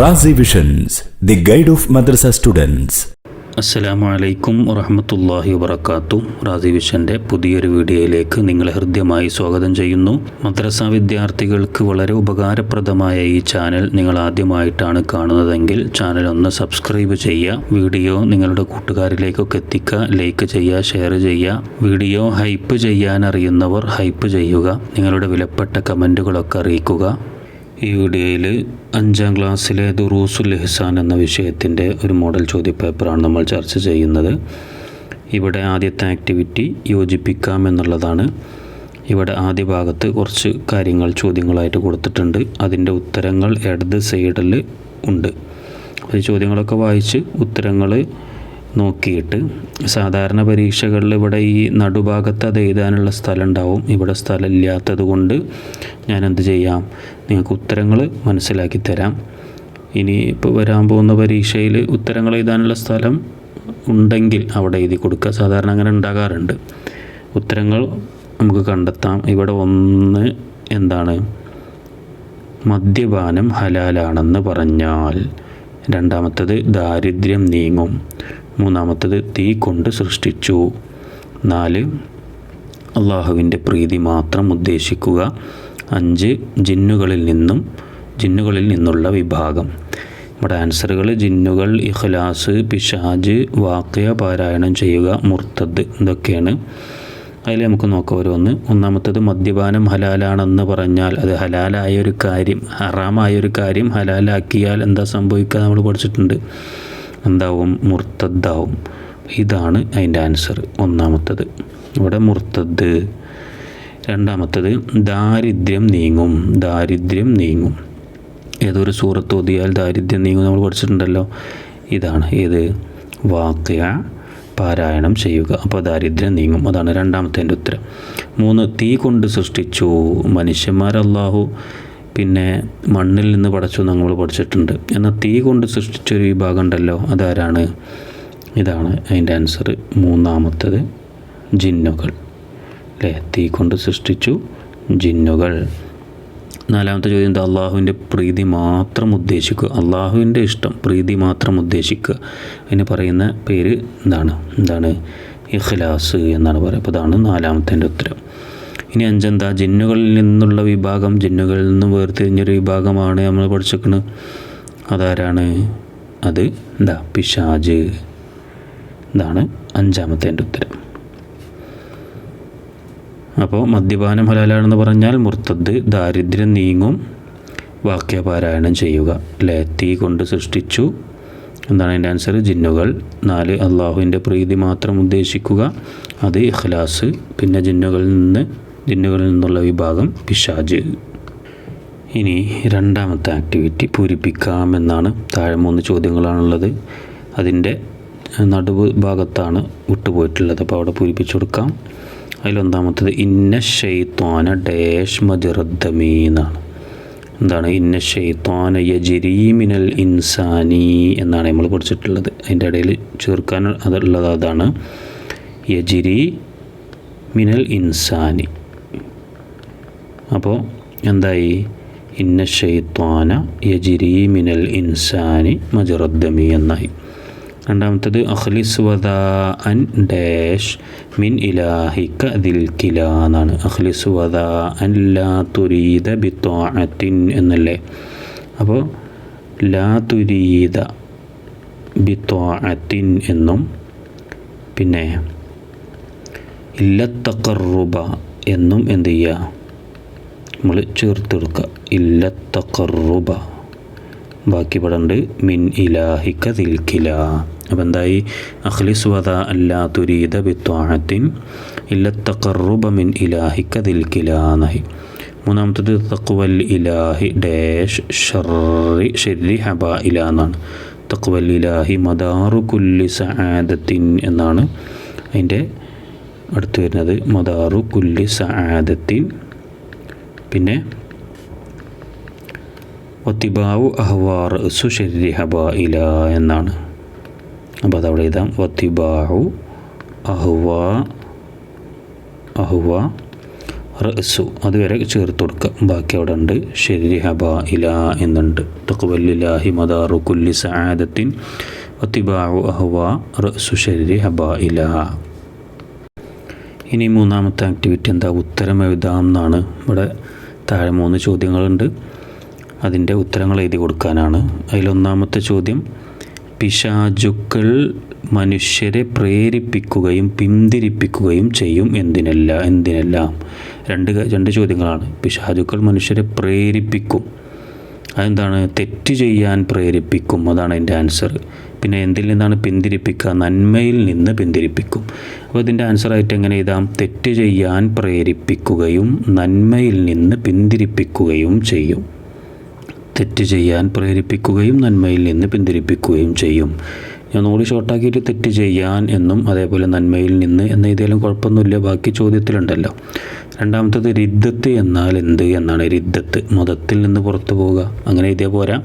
Razi visions, the guide of madrasa students. അസ്സലാമു അലൈക്കും വറഹ്മത്തുള്ളാഹി വബറകാതുഹു. റാസി വിഷൻ്റെ പുതിയൊരു വീഡിയോയിലേക്ക് നിങ്ങളെ ഹൃദ്യമായി സ്വാഗതം ചെയ്യുന്നു. മദ്രസ വിദ്യാർത്ഥികൾക്ക് വളരെ ഉപകാരപ്രദമായ ഈ ചാനൽ നിങ്ങൾ ആദ്യമായിട്ടാണ് കാണുന്നതെങ്കിൽ ചാനൽ ഒന്ന് സബ്സ്ക്രൈബ് ചെയ്യുക. വീഡിയോ നിങ്ങളുടെ കൂട്ടുകാരിലേക്കൊക്കെ എത്തിക്കുക. ലൈക്ക് ചെയ്യുക, ഷെയർ ചെയ്യുക. വീഡിയോ ഹൈപ്പ് ചെയ്യാൻ അറിയുന്നവർ ഹൈപ്പ് ചെയ്യുക. നിങ്ങളുടെ വിലപ്പെട്ട കമൻറ്റുകളൊക്കെ അറിയിക്കുക. ഈ വീഡിയോയിൽ 5ാം ക്ലാസ്സിലെ ദുറൂസുൽ ഇഹ്സാൻ എന്ന വിഷയത്തിൻ്റെ ഒരു മോഡൽ ചോദ്യപേപ്പറാണ് നമ്മൾ ചർച്ച ചെയ്യുന്നത്. ഇവിടെ ആദ്യത്തെ ആക്ടിവിറ്റി യോജിപ്പിക്കാം എന്നുള്ളതാണ്. ഇവിടെ ആദ്യ ഭാഗത്ത് കുറച്ച് കാര്യങ്ങൾ ചോദ്യങ്ങളായിട്ട് കൊടുത്തിട്ടുണ്ട്. അതിൻ്റെ ഉത്തരങ്ങൾ ഇടത് സൈഡിൽ ഉണ്ട്. ഈ ചോദ്യങ്ങളൊക്കെ വായിച്ച് ഉത്തരങ്ങൾ നോക്കിയിട്ട്, സാധാരണ പരീക്ഷകളിൽ ഇവിടെ ഈ നടുഭാഗത്ത് അത് എഴുതാനുള്ള സ്ഥലം ഉണ്ടാവും. ഇവിടെ സ്ഥലം ഇല്ലാത്തത് കൊണ്ട് ഞാൻ എന്ത് ചെയ്യാം, നിങ്ങൾക്ക് ഉത്തരങ്ങൾ മനസ്സിലാക്കി തരാം. ഇനി ഇപ്പോൾ വരാൻ പോകുന്ന പരീക്ഷയിൽ ഉത്തരങ്ങൾ എഴുതാനുള്ള സ്ഥലം ഉണ്ടെങ്കിൽ അവിടെ എഴുതി കൊടുക്കുക. സാധാരണ അങ്ങനെ ഉണ്ടാകാറുണ്ട്. ഉത്തരങ്ങൾ നമുക്ക് കണ്ടെത്താം. ഇവിടെ ഒന്ന് എന്താണ്, മദ്യപാനം ഹലാലാണെന്ന് പറഞ്ഞാൽ. രണ്ടാമത്തത് ദാരിദ്ര്യം നീങ്ങും. മൂന്നാമത്തത് തീ കൊണ്ട് സൃഷ്ടിച്ചു. 4 അള്ളാഹുവിൻ്റെ പ്രീതി മാത്രം ഉദ്ദേശിക്കുക. 5 ജിന്നുകളിൽ നിന്നുള്ള വിഭാഗം. നമ്മുടെ ആൻസറുകൾ ജിന്നുകൾ, ഇഖ്ലാസ്, പിശാജ്, വാഖിയ പാരായണം ചെയ്യുക, മുർത്തദ്, ഇതൊക്കെയാണ്. അതിൽ നമുക്ക് നോക്കാം ഓരോന്ന്. ഒന്നാമത്തത് മദ്യപാനം ഹലാലാണെന്ന് പറഞ്ഞാൽ അത് ഹലാലായൊരു കാര്യം, ഹറാമായൊരു കാര്യം ഹലാലാക്കിയാൽ എന്താ സംഭവിക്കുക നമ്മൾ പഠിച്ചിട്ടുണ്ട്. എന്താവും? മുർത്തദ്ദാവും. ഇതാണ് അതിൻ്റെ ആൻസർ. ഒന്നാമത്തത് ഇവിടെ മുർത്തദ്. രണ്ടാമത്തത് ദാരിദ്ര്യം നീങ്ങും. ഏതൊരു സൂറത്ത് ഓതിയാൽ ദാരിദ്ര്യം നീങ്ങും നമ്മൾ പഠിച്ചിട്ടുണ്ടല്ലോ. ഇതാണ് ഏത്? വാഖിയ പാരായണം ചെയ്യുക. അപ്പോൾ ദാരിദ്ര്യം നീങ്ങും. അതാണ് രണ്ടാമത്തെ ഉത്തരം. 3 തീ കൊണ്ട് സൃഷ്ടിച്ചു. മനുഷ്യന്മാർ അല്ലാഹു പിന്നെ മണ്ണിൽ നിന്ന് പടച്ചു നമ്മൾ പഠിച്ചിട്ടുണ്ട്. എന്നാൽ തീ കൊണ്ട് സൃഷ്ടിച്ചൊരു വിഭാഗം ഉണ്ടല്ലോ, അതാരാണ്? ഇതാണ് അതിൻ്റെ ആൻസർ. മൂന്നാമത്തത് ജിന്നുകൾ അല്ലേ? തീ കൊണ്ട് സൃഷ്ടിച്ചു ജിന്നുകൾ. 4ാമത്തെ ചോദ്യം എന്താ? അള്ളാഹുവിൻ്റെ പ്രീതി മാത്രം ഉദ്ദേശിക്കുക. അള്ളാഹുവിൻ്റെ ഇഷ്ടം, പ്രീതി മാത്രം ഉദ്ദേശിക്കുക. അതിന് പറയുന്ന പേര് എന്താണ്? ഇഖ്ലാസ് എന്നാണ് പറയുക. അപ്പോൾ അതാണ് 4ാമത്തെ ഉത്തരം. ഇനി 5 എന്താ? ജിന്നുകളിൽ നിന്നുള്ള വിഭാഗം. ജിന്നുകളിൽ നിന്നും വേർതിരിഞ്ഞൊരു വിഭാഗമാണ് നമ്മൾ പഠിച്ചിരിക്കുന്നത്. അതാരാണ്? അത് എന്താ? പിശാജ്. ഇതാണ് 5ാമത്തെ ഉത്തരം. അപ്പോൾ മദ്യപാനം ഹലാലാണെന്ന് പറഞ്ഞാൽ മുർത്തദ്, ദാരിദ്ര്യം നീങ്ങും, വാക്യ പാരായണം ചെയ്യുക അല്ലേ? തീ കൊണ്ട് സൃഷ്ടിച്ചു. എന്താണ് അതിൻ്റെ ആൻസർ? ജിന്നുകൾ. 4 അള്ളാഹുവിൻ്റെ പ്രീതി മാത്രം ഉദ്ദേശിക്കുക, അത് ഇഖ്ലാസ്. പിന്നെ ജിന്നുകളിൽ നിന്നുള്ള വിഭാഗം പിശാജ്. ഇനി 2ാമത്തെ ആക്ടിവിറ്റി പൂരിപ്പിക്കാമെന്നാണ്. താഴെ 3 ചോദ്യങ്ങളാണുള്ളത്. അതിൻ്റെ നടുവ് ഭാഗത്താണ് വിട്ടുപോയിട്ടുള്ളത്. അപ്പോൾ അവിടെ പൂരിപ്പിച്ചു കൊടുക്കാം. അതിലൊന്നാമത്തത് ഇന്ന ശൈത്വാന ഡാഷ് മജ്റദ്ദമി എന്നാണ്. എന്താണ്? ഇന്ന ശൈത്വാന യജ്രി മിനൽ ഇൻസാനി എന്നാണ് നമ്മൾ പഠിച്ചിട്ടുള്ളത്. അതിൻ്റെ ഇടയിൽ ചേർക്കാൻ അതുള്ളത് അതാണ് യജ്രി മിനൽ ഇൻസാനി. അപ്പോൾ എന്തായി? ഇന്ന ശൈത്വാന യജ്രി മിനൽ ഇൻസാനി മജ്റദ്ദമി എന്നായി. രണ്ടാമത്തത് അഖ്ലിസ് വദാഅൻ ഡാഷ് മിൻ ഇലാഹിക ദിൽ കിലാ എന്നാണ്. അഖ്ലിസ് വദാഅൻ ലാ തുരീദ ബിത്വാഅത്തിൻ എന്നല്ലേ. അപ്പോൾ ലാ തുരീദ ബിത്വാഅത്തിൻ എന്നും, പിന്നെ ഇല്ലത്തഖറുബ എന്നും എന്ത് ചെയ്യുക? നമ്മൾ ചേർത്തെടുക്കുക. ഇല്ലത്തഖറുബ. ബാക്കി പടണ്ട് മിൻ ഇലാഹിക ദിൽ കിലാ. അപ്പോൾ എന്തായി? അഖ്ലിസ് വദാഅൻ ലാ തുരീദ ബിത്വാഅത്തിൻ ഇല്ലത്തഖറുബ മിൻ ഇലാഹിക ദിൽ കിലാ എന്നായി. മൂന്നാമത്തത് തഖ്വൽ ഇലാഹി ഡാഷ് ഷർരി ഹബാഇല എന്നാണ്. തഖ്വൽ ഇലാഹി മദാറു കുല്ലി സആദത്തിൻ എന്നാണ് അതിൻ്റെ അടുത്ത് വരുന്നത്. മദാറു കുല്ലി സആദത്തിൻ. പിന്നെ വത്തിബാവു അഹ്വാർ സുഷരി ഹബാഇല എന്നാണ്. അപ്പോൾ അതവിടെ എഴുതാം. വത്തിബാവു അഹ്വാ റഅ്സു അതുവരെ ചേർത്ത് കൊടുക്കുക. ബാക്കി അവിടെ ഉണ്ട് ശരി ഹബ ഇല എന്നുണ്ട്. തഖ്വല്ലില്ലാഹി മദാറു കുല്ലി സആദത്തിൻ വത്തിബാഉ അഹ്വാ റഅ്സു ശരി ഹബ ഇല. ഇനി മൂന്നാമത്തെ ആക്ടിവിറ്റി എന്താ? ഉത്തരം എഴുതാം എന്നാണ്. ഇവിടെ താഴെ 3 ചോദ്യങ്ങളുണ്ട്. അതിൻ്റെ ഉത്തരങ്ങൾ എഴുതി കൊടുക്കാനാണ്. അതിലൊന്നാമത്തെ ചോദ്യം, പിശാചുക്കൾ മനുഷ്യരെ പ്രേരിപ്പിക്കുകയും പിന്തിരിപ്പിക്കുകയും ചെയ്യും എന്തിനെല്ലാം? രണ്ട് ചോദ്യങ്ങളാണ്. പിശാചുക്കൾ മനുഷ്യരെ പ്രേരിപ്പിക്കും, അതെന്താണ്? തെറ്റ് ചെയ്യാൻ പ്രേരിപ്പിക്കും, അതാണ് അതിൻ്റെ ആൻസർ. പിന്നെ എന്തിൽ നിന്നാണ് പിന്തിരിപ്പിക്കുക? നന്മയിൽ നിന്ന് പിന്തിരിപ്പിക്കും. അപ്പോൾ ഇതിൻ്റെ ആൻസറായിട്ട് എങ്ങനെ എഴുതാം? തെറ്റ് ചെയ്യാൻ പ്രേരിപ്പിക്കുകയും നന്മയിൽ നിന്ന് പിന്തിരിപ്പിക്കുകയും ചെയ്യും. തെറ്റ് ചെയ്യാൻ പ്രേരിപ്പിക്കുകയും നന്മയിൽ നിന്ന് പിന്തിരിപ്പിക്കുകയും ചെയ്യും. ഞാൻ ഒന്നുകൂടി ഷോർട്ടാക്കിയിട്ട് തെറ്റ് ചെയ്യാൻ എന്നും അതേപോലെ നന്മയിൽ നിന്ന് എന്ന് എഴുതിയാലും കുഴപ്പമൊന്നുമില്ല, ബാക്കി ചോദ്യത്തിലുണ്ടല്ലോ. രണ്ടാമത്തത് റിദ്ദത്ത് എന്നാൽ എന്ത് എന്നാണ്. റിദ്ദത്ത് മതത്തിൽ നിന്ന് പുറത്തു പോവുക, അങ്ങനെ എഴുതിയാൽ പോരാ,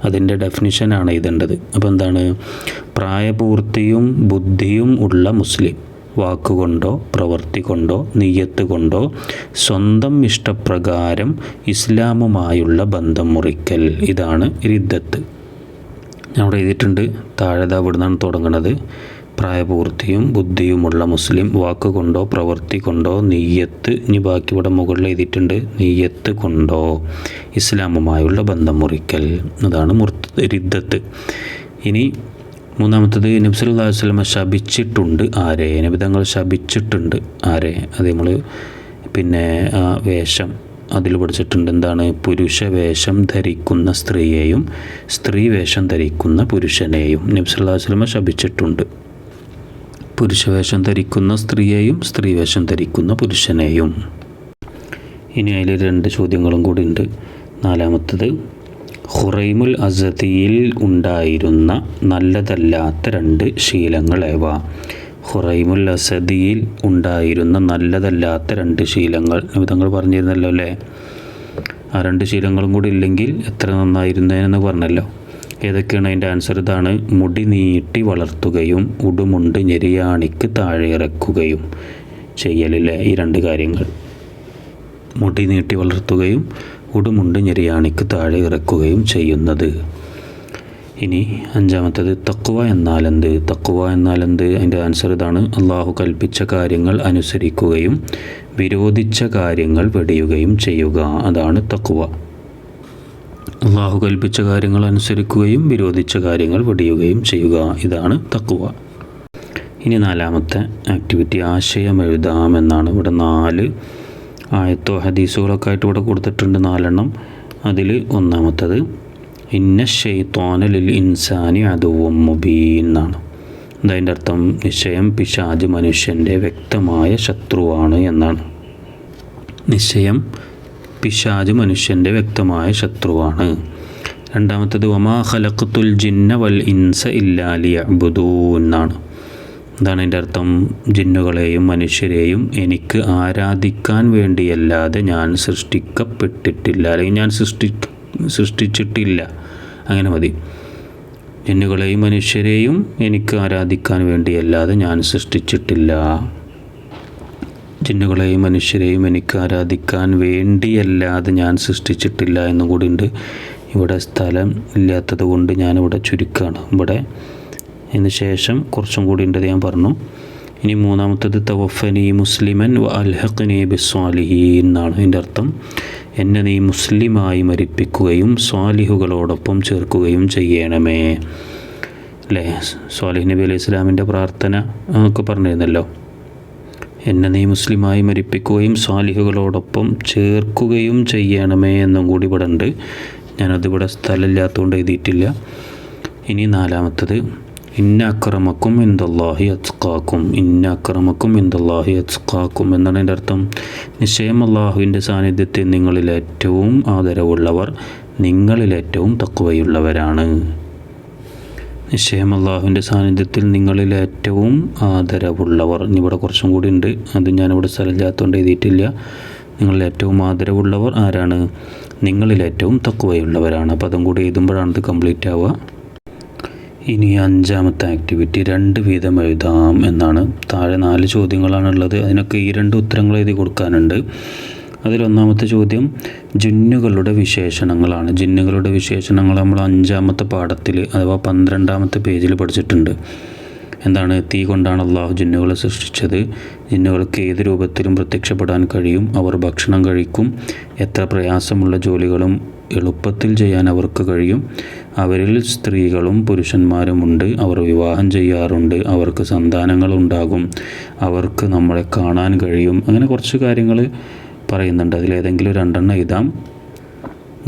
അതിൻ്റെ ഡെഫിനിഷനാണ് എഴുതേണ്ടത്. അപ്പോൾ എന്താണ്? പ്രായപൂർത്തിയും ബുദ്ധിയും ഉള്ള മുസ്ലിം വാക്കുകൊണ്ടോ പ്രവൃത്തി കൊണ്ടോ നിയ്യത്ത് കൊണ്ടോ സ്വന്തം ഇഷ്ടപ്രകാരം ഇസ്ലാമുമായുള്ള ബന്ധം മുറിക്കൽ, ഇതാണ് റിദ്ദത്ത്. ഞാൻ അവിടെ എഴുതിയിട്ടുണ്ട്. താഴെ ഇവിടെ നിന്നാണ് തുടങ്ങുന്നത്. പ്രായപൂർത്തിയും ബുദ്ധിയുമുള്ള മുസ്ലിം വാക്കുകൊണ്ടോ പ്രവൃത്തി കൊണ്ടോ നിയ്യത്ത്, ഇനി ബാക്കി ഇവിടെ മുകളിൽ എഴുതിയിട്ടുണ്ട്, നിയ്യത്ത് കൊണ്ടോ ഇസ്ലാമുമായുള്ള ബന്ധം മുറിക്കൽ, അതാണ് റിദ്ദത്ത്. ഇനി മൂന്നാമത്തത്, നബി സല്ലല്ലാഹു അലൈഹി വസല്ലം ശപിച്ചിട്ടുണ്ട് ആരെ? നബി തങ്ങൾ ശപിച്ചിട്ടുണ്ട് ആരെ? അത് നമ്മൾ വേഷം അതിൽ പഠിച്ചിട്ടുണ്ട്. എന്താണ്? പുരുഷ വേഷം ധരിക്കുന്ന സ്ത്രീയെയും സ്ത്രീ വേഷം ധരിക്കുന്ന പുരുഷനെയും നബി സല്ലല്ലാഹു അലൈഹി വസല്ലം ശപിച്ചിട്ടുണ്ട്. പുരുഷ വേഷം ധരിക്കുന്ന സ്ത്രീയെയും സ്ത്രീ വേഷം ധരിക്കുന്ന പുരുഷനെയും. ഇനി അതിൽ 2 ചോദ്യങ്ങളും കൂടി ഉണ്ട്. നാലാമത്തത്, ഖുറൈമുൽ അസദിയിൽ ഉണ്ടായിരുന്ന നല്ലതല്ലാത്ത 2 ശീലങ്ങൾ ഏവ? ഖുറൈമുൽ അസദിയിൽ ഉണ്ടായിരുന്ന നല്ലതല്ലാത്ത 2 ശീലങ്ങൾ നബി തങ്ങൾ പറഞ്ഞിരുന്നല്ലോ അല്ലേ? ആ 2 ശീലങ്ങളും കൂടി ഇല്ലെങ്കിൽ എത്ര നന്നായിരുന്നേന്ന് പറഞ്ഞല്ലോ. ഏതൊക്കെയാണ്? അതിൻ്റെ ആൻസർ ഇതാണ്. മുടി നീട്ടി വളർത്തുകയും ഉടുമുണ്ട് ഞെരിയാണിക്ക് താഴെ ഇറക്കുകയും ചെയ്യലില്ലേ? ഈ 2 കാര്യങ്ങൾ, മുടി നീട്ടി വളർത്തുകയും ഉടുമുണ്ട് ഞെരിയാണിക്ക് താഴെ ഇറക്കുകയും ചെയ്യുന്നത്. ഇനി 5-മത്തേത്, തഖ്വ എന്നാൽ എന്ത്? തഖ്വ എന്നാൽ എന്ത്? അതിൻ്റെ ആൻസർ ഇതാണ്. അള്ളാഹു കൽപ്പിച്ച കാര്യങ്ങൾ അനുസരിക്കുകയും വിരോധിച്ച കാര്യങ്ങൾ വെടിയുകയും ചെയ്യുക, അതാണ് തഖ്വ. അള്ളാഹു കൽപ്പിച്ച കാര്യങ്ങൾ അനുസരിക്കുകയും വിരോധിച്ച കാര്യങ്ങൾ വെടിയുകയും ചെയ്യുക, ഇതാണ് തഖ്വ. ഇനി 4-മത്തെ ആക്ടിവിറ്റി, ആശയം എഴുതാം എന്നാണ്. ഇവിടെ 4 ആയത്തോ ഹദീസുകളൊക്കെ ആയിട്ട് ഇവിടെ കൊടുത്തിട്ടുണ്ട്, 4 എണ്ണം. അതിൽ 1-മത്തേത്, ഇന്ന ശൈത്വാന ലിൽ ഇൻസാനി അദുവ്വൻ മുബീൻ എന്നാണ്. അതിൻ്റെ അർത്ഥം നിശ്ചയം പിശാച് മനുഷ്യൻ്റെ വ്യക്തമായ ശത്രുവാണ് എന്നാണ്. നിശ്ചയം പിശാച് മനുഷ്യൻ്റെ വ്യക്തമായ ശത്രുവാണ്. 2-മത്തേത്, വമാ ഖലഖ്തുൽ ജിന്ന വൽ ഇൻസ ഇല്ലാ ലിയഅ്ബുദൂൻ എന്നാണ്. എന്താണ് അതിൻ്റെ അർത്ഥം? ജിന്നുകളെയും മനുഷ്യരെയും എനിക്ക് ആരാധിക്കാൻ വേണ്ടിയല്ലാതെ ഞാൻ സൃഷ്ടിക്കപ്പെട്ടിട്ടില്ല, അല്ലെങ്കിൽ ഞാൻ സൃഷ്ടിച്ചിട്ടില്ല, അങ്ങനെ മതി. ജിന്നുകളെയും മനുഷ്യരെയും എനിക്ക് ആരാധിക്കാൻ വേണ്ടിയല്ലാതെ ഞാൻ സൃഷ്ടിച്ചിട്ടില്ല. ജിന്നുകളെയും മനുഷ്യരെയും എനിക്ക് ആരാധിക്കാൻ വേണ്ടിയല്ലാതെ ഞാൻ സൃഷ്ടിച്ചിട്ടില്ല എന്നും കൂടി ഉണ്ട്. ഇവിടെ സ്ഥലം ഇല്ലാത്തത് കൊണ്ട് ഞാനിവിടെ ചുരുക്കമാണ്. ഇവിടെ അതിന് ശേഷം കുറച്ചും കൂടി ഉണ്ട്, ഞാൻ പറഞ്ഞു. ഇനി 3-മത്തേത്, തവഫനി മുസ്ലിമൻ വ അൽഹഖ്നി ബിസ്സാലിഹീൻ എന്നാണ്. ഇതിൻ്റെ അർത്ഥം എന്നെ നീ മുസ്ലിമായി മരിപ്പിക്കുകയും സ്വാലിഹുകളോടൊപ്പം ചേർക്കുകയും ചെയ്യണമേ അല്ലേ? സ്വാലിഹ് നബി അലൈഹി ഇസ്ലാമിൻ്റെ പ്രാർത്ഥന ഒക്കെ പറഞ്ഞിരുന്നല്ലോ. എന്നെ നീ മുസ്ലിമായി മരിപ്പിക്കുകയും സ്വാലിഹുകളോടൊപ്പം ചേർക്കുകയും ചെയ്യണമേ എന്നും കൂടി ഇവിടെ ഉണ്ട്. ഞാനതിവിടെ സ്ഥലമില്ലാത്തതുകൊണ്ട് എഴുതിയിട്ടില്ല. ഇനി 4-മത്തേത്, ഇന്ന അക്രമക്കും ഇൻദല്ലാഹി അത്ഖാക്കും. ഇന്ന അക്രമക്കും ഇൻദല്ലാഹി അത്ഖാക്കും എന്നാണ് എൻ്റെ അർത്ഥം. നിശ്ചയം അള്ളാഹുവിൻ്റെ സാന്നിധ്യത്തിൽ നിങ്ങളിലേറ്റവും ആദരവുള്ളവർ നിങ്ങളിലേറ്റവും തഖ്വയുള്ളവരാണ്. നിശ്ചയം അള്ളാഹുവിൻ്റെ സാന്നിധ്യത്തിൽ നിങ്ങളിലേറ്റവും ആദരവുള്ളവർ. ഇവിടെ കുറച്ചും കൂടി ഉണ്ട്, അത് ഞാനിവിടെ സ്ഥലമില്ലാത്തതുകൊണ്ട് എഴുതിയിട്ടില്ല. നിങ്ങളിലേറ്റവും ആദരവുള്ളവർ ആരാണ്? നിങ്ങളിലേറ്റവും തഖ്വയുള്ളവരാണ്. അപ്പോൾ അതും കൂടി എഴുതുമ്പോഴാണ് ഇത് കംപ്ലീറ്റ് ആവുക. ഇനി 5-മത്തെ ആക്ടിവിറ്റി, 2 വീതം എഴുതാം എന്നാണ്. താഴെ 4 ചോദ്യങ്ങളാണുള്ളത്. അതിനൊക്കെ ഈ 2 ഉത്തരങ്ങൾ എഴുതി കൊടുക്കാനുണ്ട്. അതിലൊന്നാമത്തെ ചോദ്യം ജിന്നുകളുടെ വിശേഷണങ്ങളാണ്. ജിന്നുകളുടെ വിശേഷണങ്ങൾ നമ്മൾ 5-ാമത്തെ പാഠത്തിൽ അഥവാ 12-ാമത്തെ പേജിൽ പഠിച്ചിട്ടുണ്ട്. എന്താണ്? തീ കൊണ്ടാണ് അള്ളാഹു ജിന്നുകളെ സൃഷ്ടിച്ചത്. ജിന്നുകൾക്ക് ഏത് രൂപത്തിലും പ്രത്യക്ഷപ്പെടാൻ കഴിയും. അവർ ഭക്ഷണം കഴിക്കും. എത്ര പ്രയാസമുള്ള ജോലികളും എളുപ്പത്തിൽ ചെയ്യാൻ അവർക്ക് കഴിയും. അവരിൽ സ്ത്രീകളും പുരുഷന്മാരുമുണ്ട്. അവർ വിവാഹം ചെയ്യാറുണ്ട്. അവർക്ക് സന്താനങ്ങളുണ്ടാകും. അവർക്ക് നമ്മളെ കാണാൻ കഴിയും. അങ്ങനെ കുറച്ച് കാര്യങ്ങൾ പറയുന്നുണ്ട്. അതിലേതെങ്കിലും 2 എഴുതാം.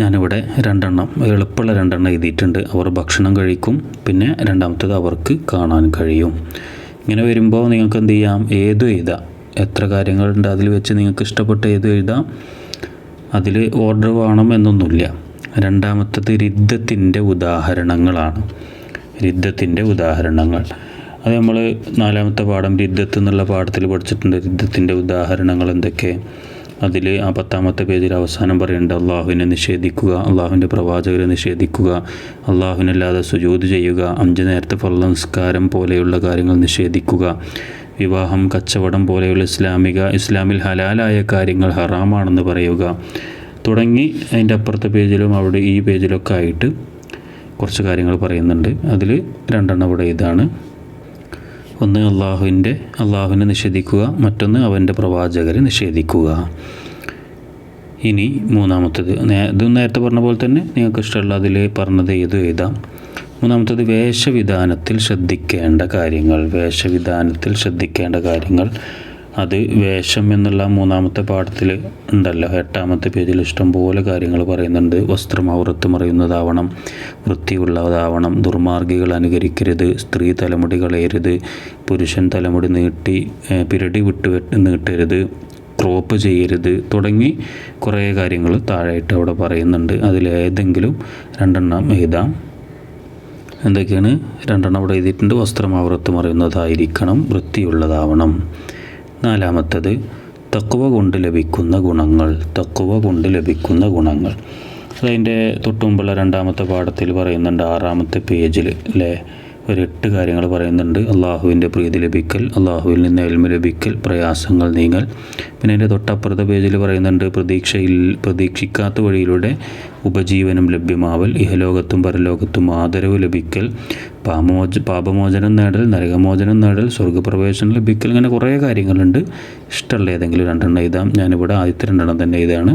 ഞാനിവിടെ 2 എളുപ്പമുള്ള 2 എഴുതിയിട്ടുണ്ട്. അവർ ഭക്ഷണം കഴിക്കും, പിന്നെ 2ാമത്തേത് അവർക്ക് കാണാൻ കഴിയും. ഇങ്ങനെ വരുമ്പോൾ നിങ്ങൾക്ക് എന്ത് ചെയ്യാം? ഏതും എഴുതാം. എത്ര കാര്യങ്ങളുണ്ട് അതിൽ വെച്ച് നിങ്ങൾക്ക് ഇഷ്ടപ്പെട്ട ഏതും എഴുതാം. അതിൽ ഓർഡർ വേണം എന്നൊന്നുമില്ല. 2ാമത്തേത് രിദ്ദത്തിൻ്റെ ഉദാഹരണങ്ങളാണ്. രിദ്ദത്തിൻ്റെ ഉദാഹരണങ്ങൾ അത് നമ്മൾ 4ാമത്തെ പാഠം രിദ്ദത്ത് എന്നുള്ള പാഠത്തിൽ പഠിച്ചിട്ടുണ്ട്. രിദ്ദത്തിൻ്റെ ഉദാഹരണങ്ങൾ എന്തൊക്കെ? അതിൽ ആ 10ാമത്തെ പേജിൽ അവസാനം പറയുന്നുണ്ട് അള്ളാഹുവിനെ നിഷേധിക്കുക, അള്ളാഹുവിൻ്റെ പ്രവാചകരെ നിഷേധിക്കുക, അള്ളാഹുവിനല്ലാതെ സുജൂദ് ചെയ്യുക, 5 നേരത്തെ ഫർള് നിസ്കാരം പോലെയുള്ള കാര്യങ്ങൾ നിഷേധിക്കുക, വിവാഹം, കച്ചവടം പോലെയുള്ള ഇസ്ലാമിൽ ഹലാലായ കാര്യങ്ങൾ ഹറാമാണെന്ന് പറയുക തുടങ്ങി അതിൻ്റെ അപ്പുറത്തെ പേജിലും അവിടെ ഈ പേജിലൊക്കെ ആയിട്ട് കുറച്ച് കാര്യങ്ങൾ പറയുന്നുണ്ട്. അതിൽ 2 ഇവിടെ ഇതാണ്. ഒന്ന് അള്ളാഹുവിനെ നിഷേധിക്കുക, മറ്റൊന്ന് അവൻ്റെ പ്രവാചകരെ നിഷേധിക്കുക. ഇനി 3ാമത്തേത് ഇത് നേരത്തെ പറഞ്ഞ പോലെ തന്നെ നിങ്ങൾക്ക് ഇഷ്ടമുള്ള അതിൽ പറഞ്ഞത് ഏതും എഴുതാം. 3ാമത്തേത് വേഷവിധാനത്തിൽ ശ്രദ്ധിക്കേണ്ട കാര്യങ്ങൾ. അത് വേഷം എന്നുള്ള 3ാമത്തെ പാഠത്തിൽ ഉണ്ടല്ലോ. 8ാമത്തെ പേജിൽ ഇഷ്ടംപോലെ കാര്യങ്ങൾ പറയുന്നുണ്ട്. വസ്ത്രം ഔറത്ത് മറയുന്നതാവണം, വൃത്തിയുള്ളതാവണം, ദുർമാർഗികൾ അനുകരിക്കരുത്, സ്ത്രീ തലമുടി കളയരുത്, പുരുഷൻ തലമുടി പിരടി നീട്ടരുത്, ക്രോപ്പ് ചെയ്യരുത് തുടങ്ങി കുറേ കാര്യങ്ങൾ താഴെയായിട്ട് അവിടെ പറയുന്നുണ്ട്. അതിലേതെങ്കിലും 2 എഴുതാം. എന്തൊക്കെയാണ്? 2 അവിടെ എഴുതിയിട്ടുണ്ട്. വസ്ത്രം ഔറത്ത് മറയുന്നതായിരിക്കണം, വൃത്തിയുള്ളതാവണം. 4ാമത്തേത് തഖ്വ കൊണ്ട് ലഭിക്കുന്ന ഗുണങ്ങൾ. അതതിൻ്റെ തൊട്ടുമുമ്പുള്ള 2ാമത്തെ പാഠത്തിൽ പറയുന്നുണ്ട്. 6ാമത്തെ പേജിൽ അല്ലേ ഒരു 8 കാര്യങ്ങൾ പറയുന്നുണ്ട്. അള്ളാഹുവിൻ്റെ പ്രീതി ലഭിക്കൽ, അള്ളാഹുവിൽ നിന്ന് ഇൽമ് ലഭിക്കൽ, പ്രയാസങ്ങൾ നീങ്ങൽ. പിന്നെ അതിൻ്റെ തൊട്ടപ്പുറത്തെ പേജിൽ പറയുന്നുണ്ട് പ്രതീക്ഷിക്കാത്ത വഴിയിലൂടെ ഉപജീവനം ലഭ്യമാവൽ, ഇഹലോകത്തും പരലോകത്തും ആദരവ് ലഭിക്കൽ, പാപമോചനം നേടൽ, നരകമോചനം നേടൽ, സ്വർഗ്ഗപ്രവേശനം ലഭിക്കൽ. ഇങ്ങനെ കുറേ കാര്യങ്ങളുണ്ട്. ഇഷ്ടമുള്ള ഏതെങ്കിലും 2 എഴുതാം. ഞാനിവിടെ ആദ്യത്തെ 2 തന്നെ എഴുതാണ്.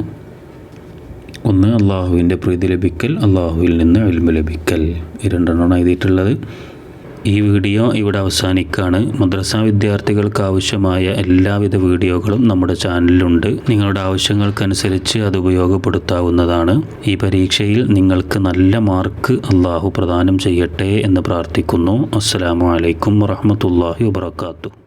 ഒന്ന് അള്ളാഹുവിൻ്റെ പ്രീതി ലഭിക്കൽ, അള്ളാഹുവിൽ നിന്ന് ഇൽമ് ലഭിക്കൽ. ഈ 2 എഴുതിയിട്ടുള്ളത്. ഈ വീഡിയോ ഇവിടെ അവസാനിക്കുകയാണ്. മദ്രസ വിദ്യാർത്ഥികൾക്ക് ആവശ്യമായ എല്ലാവിധ വീഡിയോകളും നമ്മുടെ ചാനലിലുണ്ട്. നിങ്ങളുടെ ആവശ്യങ്ങൾക്കനുസരിച്ച് അത് ഉപയോഗപ്പെടുത്താവുന്നതാണ്. ഈ പരീക്ഷയിൽ നിങ്ങൾക്ക് നല്ല മാർക്ക് അള്ളാഹു പ്രദാനം ചെയ്യട്ടെ എന്ന് പ്രാർത്ഥിക്കുന്നു. അസ്സലാമു അലൈക്കും വറഹ്മത്തുള്ളാഹി വബറകാതുഹു.